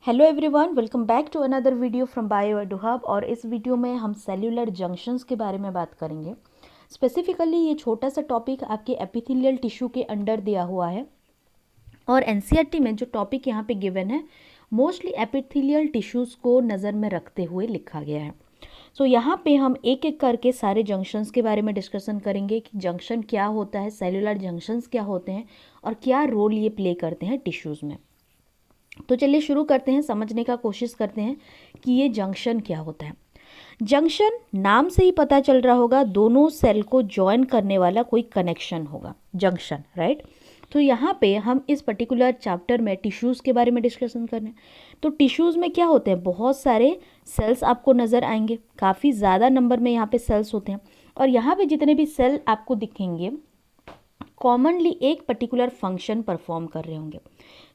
Hello everyone, welcome back to another video from Bio Edu Hub. और इस video में हम सेल्यूलर जंक्शंस के बारे में बात करेंगे। स्पेसिफिकली ये छोटा सा टॉपिक आपके एपिथेलियल टिश्यू के अंडर दिया हुआ है और एनसीईआरटी में जो टॉपिक यहाँ पे गिवन है मोस्टली एपिथेलियल टिश्यूज़ को नज़र में रखते हुए लिखा गया है। सो यहाँ पे हम एक एक करके सारे जंक्शंस के बारे में डिस्कशन करेंगे कि जंक्शन क्या होता है, सेल्यूलर जंक्शंस क्या होते हैं और क्या रोल ये प्ले करते हैं टिश्यूज़ में। तो चलिए शुरू करते हैं, समझने का कोशिश करते हैं कि ये जंक्शन क्या होता है। जंक्शन नाम से ही पता चल रहा होगा, दोनों सेल को जॉइन करने वाला कोई कनेक्शन होगा, जंक्शन, राइट। तो यहाँ पे हम इस पर्टिकुलर चैप्टर में टिश्यूज़ के बारे में डिस्कशन कर रहे हैं। तो टिश्यूज़ में क्या होते हैं, बहुत सारे सेल्स आपको नज़र आएंगे, काफ़ी ज़्यादा नंबर में यहाँ पे सेल्स होते हैं। और यहाँ पे जितने भी सेल आपको दिखेंगे कॉमनली एक पर्टिकुलर फंक्शन परफॉर्म कर रहे होंगे।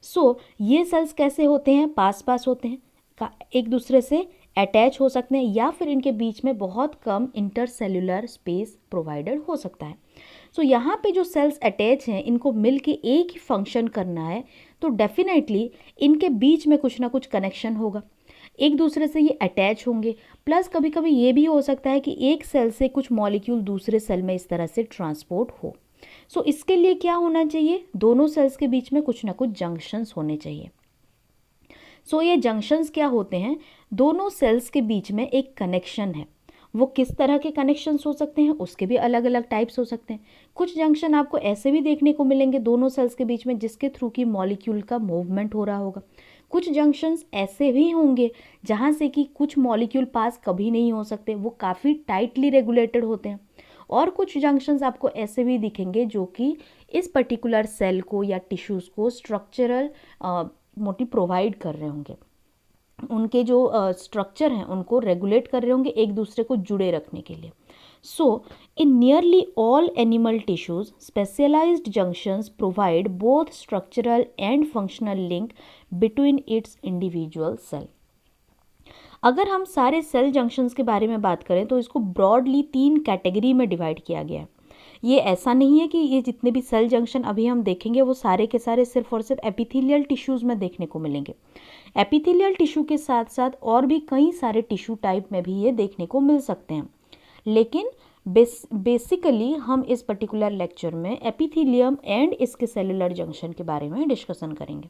सो ये सेल्स कैसे होते हैं, पास पास होते हैं, एक दूसरे से अटैच हो सकते हैं या फिर इनके बीच में बहुत कम इंटरसेल्यूलर स्पेस प्रोवाइडेड हो सकता है। सो यहाँ पे जो सेल्स अटैच हैं इनको मिल के एक ही फंक्शन करना है, तो डेफिनेटली इनके बीच में कुछ ना कुछ कनेक्शन होगा, एक दूसरे से ये अटैच होंगे। प्लस कभी कभी ये भी हो सकता है कि एक सेल से कुछ मॉलिक्यूल दूसरे सेल में इस तरह से ट्रांसपोर्ट हो। सो इसके लिए क्या होना चाहिए, दोनों सेल्स के बीच में कुछ ना कुछ जंक्शंस होने चाहिए। सो ये जंक्शंस क्या होते हैं, दोनों सेल्स के बीच में एक कनेक्शन है। वो किस तरह के कनेक्शंस हो सकते हैं, उसके भी अलग अलग टाइप्स हो सकते हैं। कुछ जंक्शन आपको ऐसे भी देखने को मिलेंगे दोनों सेल्स के बीच में जिसके थ्रू की मॉलिक्यूल का मूवमेंट हो रहा होगा। कुछ जंक्शंस ऐसे भी होंगे जहाँ से कि कुछ मॉलिक्यूल पास कभी नहीं हो सकते, वो काफ़ी टाइटली रेगुलेटेड होते हैं। और कुछ जंक्शंस आपको ऐसे भी दिखेंगे जो कि इस पर्टिकुलर सेल को या टिश्यूज़ को स्ट्रक्चरल मोटिव प्रोवाइड कर रहे होंगे, उनके जो स्ट्रक्चर हैं उनको रेगुलेट कर रहे होंगे एक दूसरे को जुड़े रखने के लिए। So in nearly all animal tissues specialised junctions provide both structural and functional link between its individual cell. अगर हम सारे सेल जंक्शंस के बारे में बात करें तो इसको ब्रॉडली 3 कैटेगरी में डिवाइड किया गया है। ये ऐसा नहीं है कि ये जितने भी सेल जंक्शन अभी हम देखेंगे वो सारे के सारे सिर्फ और सिर्फ एपिथेलियल टिश्यूज़ में देखने को मिलेंगे। एपिथेलियल टिश्यू के साथ साथ और भी कई सारे टिश्यू टाइप में भी ये देखने को मिल सकते हैं, लेकिन बेसिकली हम इस पर्टिकुलर लेक्चर में एपिथेलियम एंड इसके सेलुलर जंक्शन के बारे में डिस्कशन करेंगे।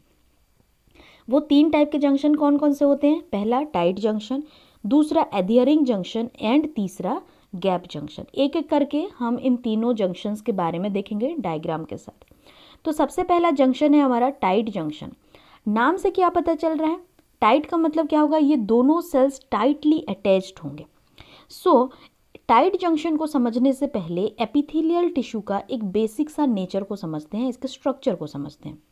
वो 3 टाइप के जंक्शन कौन कौन से होते हैं, पहला टाइट जंक्शन, दूसरा एडियरिंग जंक्शन एंड तीसरा गैप जंक्शन। एक एक करके हम इन तीनों जंक्शंस के बारे में देखेंगे डायग्राम के साथ। तो सबसे पहला जंक्शन है हमारा टाइट जंक्शन। नाम से क्या पता चल रहा है, टाइट का मतलब क्या होगा, ये दोनों सेल्स टाइटली अटैच्ड होंगे। सो टाइट जंक्शन को समझने से पहले एपिथेलियल टिश्यू का एक बेसिक सा नेचर को समझते हैं, इसके स्ट्रक्चर को समझते हैं।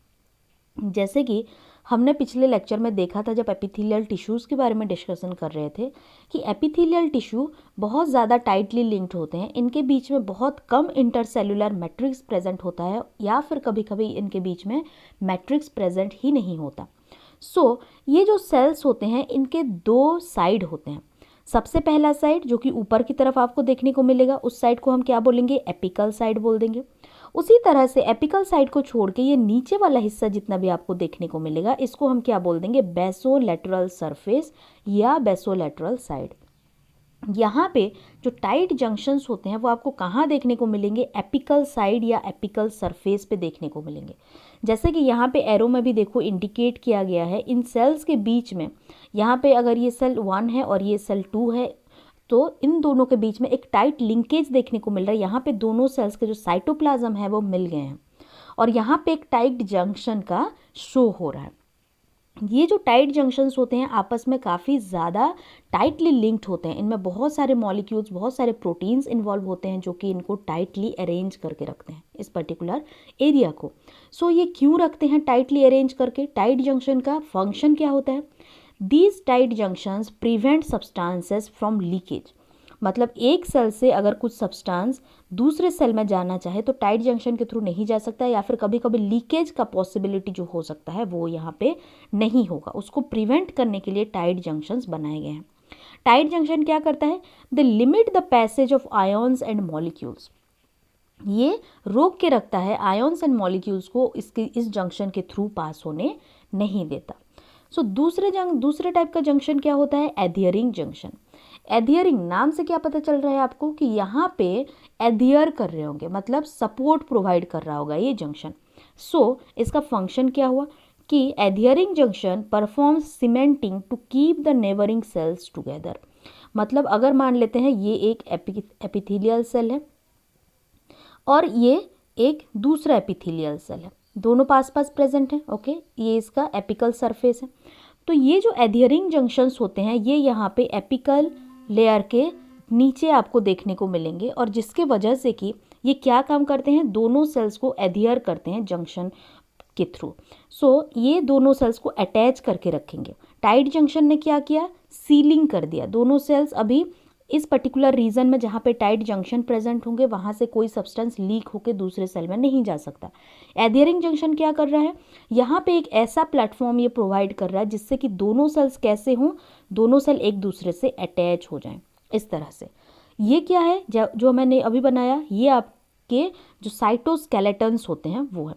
जैसे कि हमने पिछले लेक्चर में देखा था जब एपिथेलियल टिश्यूज़ के बारे में डिस्कशन कर रहे थे कि एपिथेलियल टिश्यू बहुत ज़्यादा टाइटली लिंक्ड होते हैं, इनके बीच में बहुत कम इंटरसेलुलर मैट्रिक्स प्रेजेंट होता है या फिर कभी कभी इनके बीच में मैट्रिक्स प्रेजेंट ही नहीं होता। सो ये जो सेल्स होते हैं इनके 2 साइड होते हैं। सबसे पहला साइड जो कि ऊपर की तरफ आपको देखने को मिलेगा, उस साइड को हम क्या बोलेंगे, एपिकल साइड बोल देंगे। उसी तरह से एपिकल साइड को छोड़ के ये नीचे वाला हिस्सा जितना भी आपको देखने को मिलेगा इसको हम क्या बोल देंगे, बेसोलेटरल सरफेस या बेसोलेटरल साइड। यहाँ पे जो टाइट जंक्शंस होते हैं वो आपको कहाँ देखने को मिलेंगे, एपिकल साइड या एपिकल सरफेस पे देखने को मिलेंगे। जैसे कि यहाँ पे एरो में भी देखो इंडिकेट किया गया है इन सेल्स के बीच में, यहाँ पे अगर ये सेल 1 है और ये सेल 2 है तो इन दोनों के बीच में एक टाइट लिंकेज देखने को मिल रहा है। यहाँ पे दोनों सेल्स के जो साइटोप्लाज्म है वो मिल गए हैं और यहाँ पे एक टाइट जंक्शन का शो हो रहा है। ये जो टाइट जंक्शंस होते हैं आपस में काफ़ी ज़्यादा टाइटली लिंक्ड होते हैं, इनमें बहुत सारे मॉलिक्यूल्स, बहुत सारे प्रोटीन्स इन्वॉल्व होते हैं जो कि इनको टाइटली अरेंज करके रखते हैं इस पर्टिकुलर एरिया को। सो ये क्यों रखते हैं टाइटली अरेंज करके, टाइट जंक्शन का फंक्शन क्या होता है, these tight junctions prevent substances from leakage. मतलब एक सेल से अगर कुछ सब्सटेंस दूसरे सेल में जाना चाहे तो टाइट जंक्शन के थ्रू नहीं जा सकता, या फिर कभी कभी लीकेज का पॉसिबिलिटी जो हो सकता है वो यहाँ पे नहीं होगा, उसको प्रिवेंट करने के लिए टाइट जंक्शंस बनाए गए हैं। टाइट जंक्शन क्या करता है, they limit the passage of ions and molecules. ये रोक के रखता है आयन्स एंड मॉलिक्यूल्स को इस जंक्शन के थ्रू पास होने नहीं देता। सो दूसरे टाइप का जंक्शन क्या होता है, एधियरिंग जंक्शन। एधियरिंग नाम से क्या पता चल रहा है आपको कि यहाँ पे एधियर कर रहे होंगे, मतलब सपोर्ट प्रोवाइड कर रहा होगा ये जंक्शन। सो इसका फंक्शन क्या हुआ कि adhering junction performs cementing to keep the neighbouring cells together. मतलब अगर मान लेते हैं ये एक एपिथेलियल सेल है और ये एक दूसरा एपिथेलियल सेल है, दोनों पास पास प्रेजेंट हैं, ओके, ये इसका एपिकल सरफेस है। तो ये जो एधियरिंग जंक्शंस होते हैं ये यहाँ पे एपिकल लेयर के नीचे आपको देखने को मिलेंगे, और जिसके वजह से कि ये क्या काम करते हैं, दोनों सेल्स को एधियर करते हैं जंक्शन के थ्रू। सो ये दोनों सेल्स को अटैच करके रखेंगे। टाइट जंक्शन ने क्या किया, सीलिंग कर दिया। दोनों सेल्स अभी इस पर्टिकुलर रीजन में जहाँ पे टाइट जंक्शन प्रेजेंट होंगे वहाँ से कोई सब्सटेंस लीक होकर दूसरे सेल में नहीं जा सकता। एधियरिंग जंक्शन क्या कर रहा है, यहाँ पे एक ऐसा प्लेटफॉर्म ये प्रोवाइड कर रहा है जिससे कि दोनों सेल्स कैसे हों, दोनों सेल एक दूसरे से अटैच हो जाएं इस तरह से। ये क्या है जो मैंने अभी बनाया, ये आपके जो साइटोस्केलेटन्स होते हैं वो है।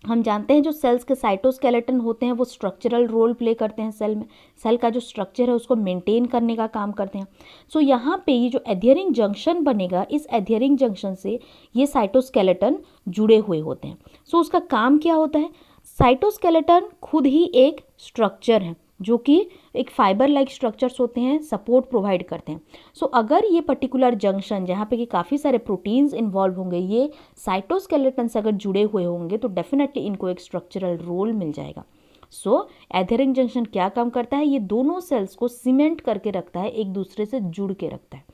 हम जानते हैं जो सेल्स के साइटोस्केलेटन होते हैं वो स्ट्रक्चरल रोल प्ले करते हैं सेल में, सेल का जो स्ट्रक्चर है उसको मेंटेन करने का काम करते हैं। सो यहाँ पे ये जो एधियरिंग जंक्शन बनेगा, इस एधियरिंग जंक्शन से ये साइटोस्केलेटन जुड़े हुए होते हैं। सो उसका काम क्या होता है, साइटोस्केलेटन खुद ही एक स्ट्रक्चर है जो कि एक फाइबर लाइक स्ट्रक्चर्स होते हैं, सपोर्ट प्रोवाइड करते हैं। सो अगर ये पर्टिकुलर जंक्शन जहाँ पे कि काफ़ी सारे प्रोटीन्स इन्वॉल्व होंगे, ये साइटोस्केलेटन से अगर जुड़े हुए होंगे तो डेफिनेटली इनको एक स्ट्रक्चरल रोल मिल जाएगा। सो एधियरिंग जंक्शन क्या काम करता है, ये दोनों सेल्स को सीमेंट करके रखता है, एक दूसरे से जुड़ के रखता है।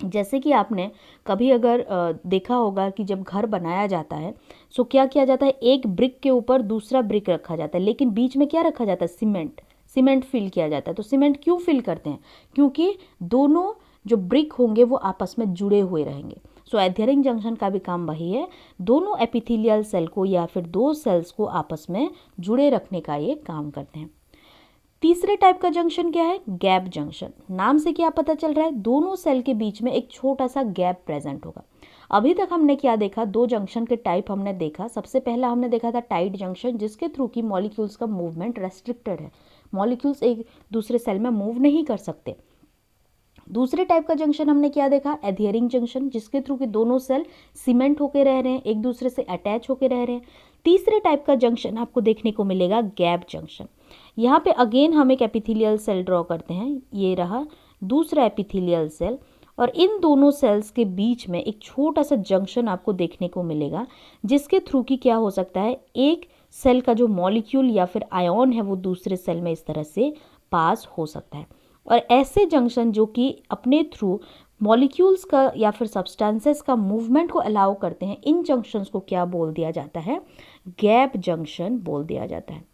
जैसे कि आपने कभी अगर देखा होगा कि जब घर बनाया जाता है सो क्या किया जाता है, एक ब्रिक के ऊपर दूसरा ब्रिक रखा जाता है, लेकिन बीच में क्या रखा जाता है, सीमेंट फिल किया जाता है। तो सीमेंट क्यों फिल करते हैं, क्योंकि दोनों जो ब्रिक होंगे वो आपस में जुड़े हुए रहेंगे। सो एधियरिंग जंक्शन का भी काम वही है, दोनों एपिथेलियल सेल को या फिर दो सेल्स को आपस में जुड़े रखने का ये काम करते हैं। तीसरे टाइप का जंक्शन क्या है, गैप जंक्शन। नाम से क्या पता चल रहा है, दोनों सेल के बीच में एक छोटा सा गैप प्रेजेंट होगा। अभी तक हमने क्या देखा, दो जंक्शन के टाइप हमने देखा। सबसे पहला हमने देखा था टाइट जंक्शन, जिसके थ्रू की मॉलिक्यूल्स का मूवमेंट रेस्ट्रिक्टेड है, मॉलिक्यूल्स एक दूसरे सेल में मूव नहीं कर सकते। दूसरे टाइप का जंक्शन हमने क्या देखा, एधियरिंग जंक्शन, जिसके थ्रू कि दोनों सेल सीमेंट होकर रह रहे हैं, एक दूसरे से अटैच होकर रह रहे हैं। तीसरे टाइप का जंक्शन आपको देखने को मिलेगा गैप जंक्शन। यहाँ पे अगेन हम एक एपिथेलियल सेल ड्रॉ करते हैं, ये रहा दूसरा एपिथेलियल सेल, और इन दोनों सेल्स के बीच में एक छोटा सा जंक्शन आपको देखने को मिलेगा, जिसके थ्रू की क्या हो सकता है, एक सेल का जो मॉलिक्यूल या फिर आयन है वो दूसरे सेल में इस तरह से पास हो सकता है। और ऐसे जंक्शन जो कि अपने थ्रू मॉलिक्यूल्स का या फिर सब्सटेंसेस का मूवमेंट को अलाउ करते हैं, इन जंक्शंस को क्या बोल दिया जाता है, गैप जंक्शन बोल दिया जाता है।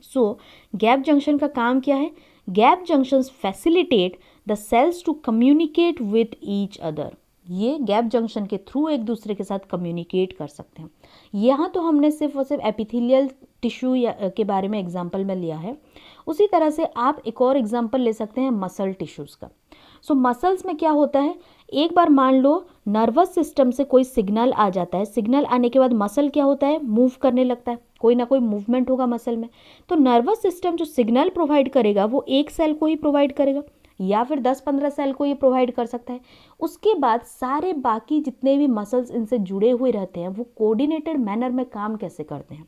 सो गैप जंक्शन का काम क्या है, gap junctions facilitate the cells to communicate with each other. ये गैप जंक्शन के थ्रू एक दूसरे के साथ कम्युनिकेट कर सकते हैं। यहाँ तो हमने सिर्फ और सिर्फ एपिथेलियल टिश्यू के बारे में एग्जाम्पल में लिया है। उसी तरह से आप एक और एग्जाम्पल ले सकते हैं मसल टिश्यूज़ का। सो मसल्स में क्या होता है, एक बार मान लो नर्वस सिस्टम से कोई सिग्नल आ जाता है, सिग्नल आने के बाद मसल क्या होता है, मूव करने लगता है, कोई ना कोई मूवमेंट होगा मसल में। तो नर्वस सिस्टम जो सिग्नल प्रोवाइड करेगा वो एक सेल को ही प्रोवाइड करेगा या फिर 10-15 सेल को ये प्रोवाइड कर सकता है। उसके बाद सारे बाकी जितने भी मसल्स इनसे जुड़े हुए रहते हैं वो कोऑर्डिनेटेड मैनर में काम कैसे करते हैं,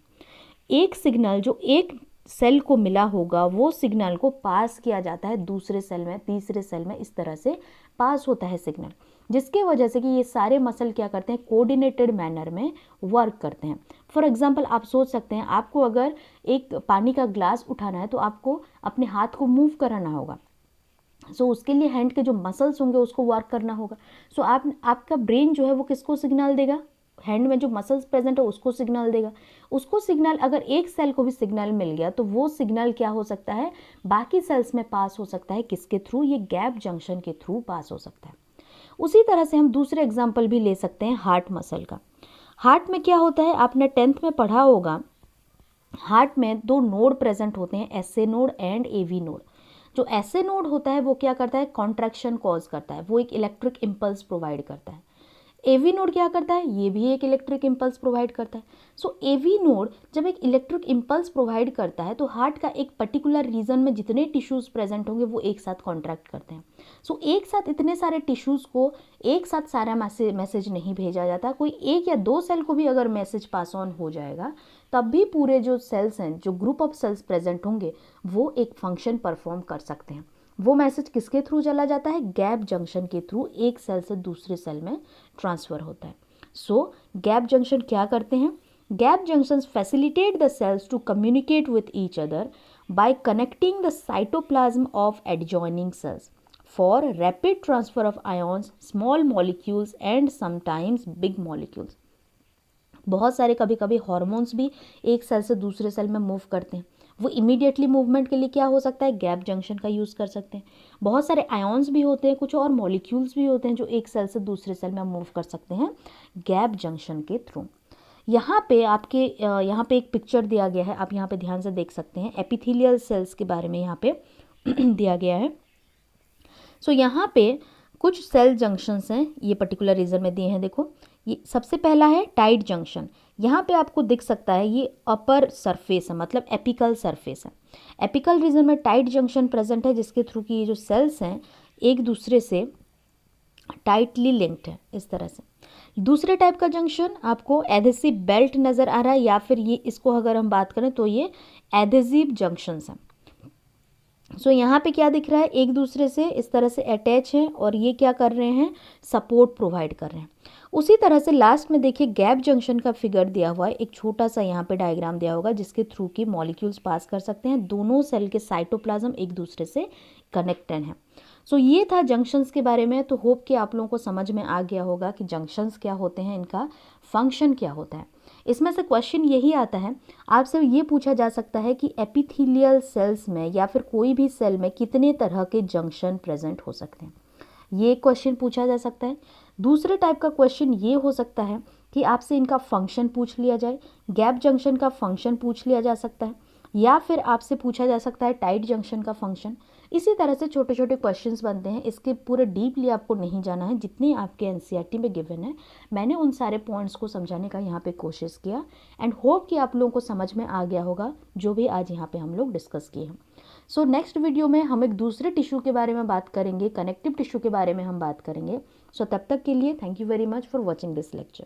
एक सिग्नल जो एक सेल को मिला होगा वो सिग्नल को पास किया जाता है दूसरे सेल में, तीसरे सेल में, इस तरह से पास होता है सिग्नल, जिसके वजह से कि ये सारे मसल क्या करते हैं, कोऑर्डिनेटेड मैनर में वर्क करते हैं। फॉर एग्जांपल आप सोच सकते हैं, आपको अगर एक पानी का ग्लास उठाना है तो आपको अपने हाथ को मूव कराना होगा। सो उसके लिए हैंड के जो मसल्स होंगे उसको वर्क करना होगा। सो आपका ब्रेन जो है वो किसको सिग्नल देगा, हैंड में जो मसल्स प्रेजेंट है उसको सिग्नल देगा। उसको सिग्नल, अगर एक सेल को भी सिग्नल मिल गया तो वो सिग्नल क्या हो सकता है, बाकी सेल्स में पास हो सकता है, किसके थ्रू, ये गैप जंक्शन के थ्रू पास हो सकता है। उसी तरह से हम दूसरे एग्जाम्पल भी ले सकते हैं हार्ट मसल का। हार्ट में क्या होता है, आपने 10th में पढ़ा होगा, हार्ट में दो नोड प्रेजेंट होते हैं, SA node and AV node. जो एसए नोड होता है वो क्या करता है, कॉन्ट्रैक्शन कॉज करता है, वो एक इलेक्ट्रिक इम्पल्स प्रोवाइड करता है। एवी नोड क्या करता है, ये भी एक इलेक्ट्रिक इम्पल्स प्रोवाइड करता है। सो एवी नोड जब एक इलेक्ट्रिक इम्पल्स प्रोवाइड करता है तो हार्ट का एक पर्टिकुलर रीजन में जितने टिश्यूज प्रेजेंट होंगे वो एक साथ कॉन्ट्रैक्ट करते हैं। सो एक साथ इतने सारे टिश्यूज को एक साथ सारा मैसेज नहीं भेजा जाता, कोई एक या दो सेल को भी अगर मैसेज पास ऑन हो जाएगा तब भी पूरे जो सेल्स हैं, जो ग्रुप ऑफ सेल्स प्रेजेंट होंगे, वो एक फंक्शन परफॉर्म कर सकते हैं। वो मैसेज किसके थ्रू चला जाता है, गैप जंक्शन के थ्रू एक सेल से दूसरे सेल में ट्रांसफर होता है। सो गैप जंक्शन क्या करते हैं, gap junctions facilitate the cells to communicate with each other by connecting the cytoplasm of adjoining cells for rapid transfer of ions, small molecules and sometimes big molecules. बहुत सारे कभी कभी hormones भी एक cell से दूसरे सेल में move करते हैं, वो इमीडिएटली मूवमेंट के लिए क्या हो सकता है, गैप जंक्शन का यूज़ कर सकते हैं। बहुत सारे आयॉन्स भी होते हैं, कुछ और मॉलिक्यूल्स भी होते हैं जो एक सेल से दूसरे सेल में मूव कर सकते हैं गैप जंक्शन के थ्रू। यहाँ पे एक पिक्चर दिया गया है, आप यहाँ पे ध्यान से देख सकते हैं, एपिथेलियल सेल्स के बारे में यहाँ पे दिया गया है। सो यहाँ पे कुछ सेल जंक्शंस हैं, ये पर्टिकुलर रीजन में दिए हैं। देखो, ये सबसे पहला है टाइट जंक्शन। यहाँ पे आपको दिख सकता है ये अपर सरफेस है, मतलब एपिकल सरफेस है। एपिकल रीजन में टाइट जंक्शन प्रेजेंट है, जिसके थ्रू की ये जो सेल्स हैं एक दूसरे से टाइटली लिंक्ड है इस तरह से। दूसरे टाइप का जंक्शन आपको एडेसिव बेल्ट नज़र आ रहा है, या फिर ये इसको अगर हम बात करें तो ये एडेसिव जंक्शंस हैं। सो यहाँ पे क्या दिख रहा है, एक दूसरे से इस तरह से अटैच हैं और ये क्या कर रहे हैं, सपोर्ट प्रोवाइड कर रहे हैं। उसी तरह से लास्ट में देखिए गैप जंक्शन का फिगर दिया हुआ है, एक छोटा सा यहाँ पे डायग्राम दिया होगा जिसके थ्रू की मॉलिक्यूल्स पास कर सकते हैं, दोनों सेल के साइटोप्लाज्म एक दूसरे से कनेक्टेड हैं। सो ये था जंक्शंस के बारे में। तो होप कि आप लोगों को समझ में आ गया होगा कि जंक्शंस क्या होते हैं, इनका फंक्शन क्या होता है। इसमें से क्वेश्चन यही आता है, आपसे ये पूछा जा सकता है कि एपिथेलियल सेल्स में या फिर कोई भी सेल में कितने तरह के जंक्शन प्रेजेंट हो सकते हैं, ये क्वेश्चन पूछा जा सकता है। दूसरे टाइप का क्वेश्चन ये हो सकता है कि आपसे इनका फंक्शन पूछ लिया जाए, गैप जंक्शन का फंक्शन पूछ लिया जा सकता है, या फिर आपसे पूछा जा सकता है टाइट जंक्शन का फंक्शन। इसी तरह से छोटे छोटे क्वेश्चंस बनते हैं, इसके पूरे डीपली आपको नहीं जाना है, जितनी आपके एनसीईआरटी में गिवन है मैंने उन सारे पॉइंट्स को समझाने का यहाँ पे कोशिश किया। एंड होप कि आप लोगों को समझ में आ गया होगा जो भी आज यहाँ पे हम लोग डिस्कस किए हैं। सो नेक्स्ट वीडियो में हम एक दूसरे टिश्यू के बारे में बात करेंगे, कनेक्टिव टिश्यू के बारे में हम बात करेंगे। सो तब तक के लिए thank you very much for watching this lecture.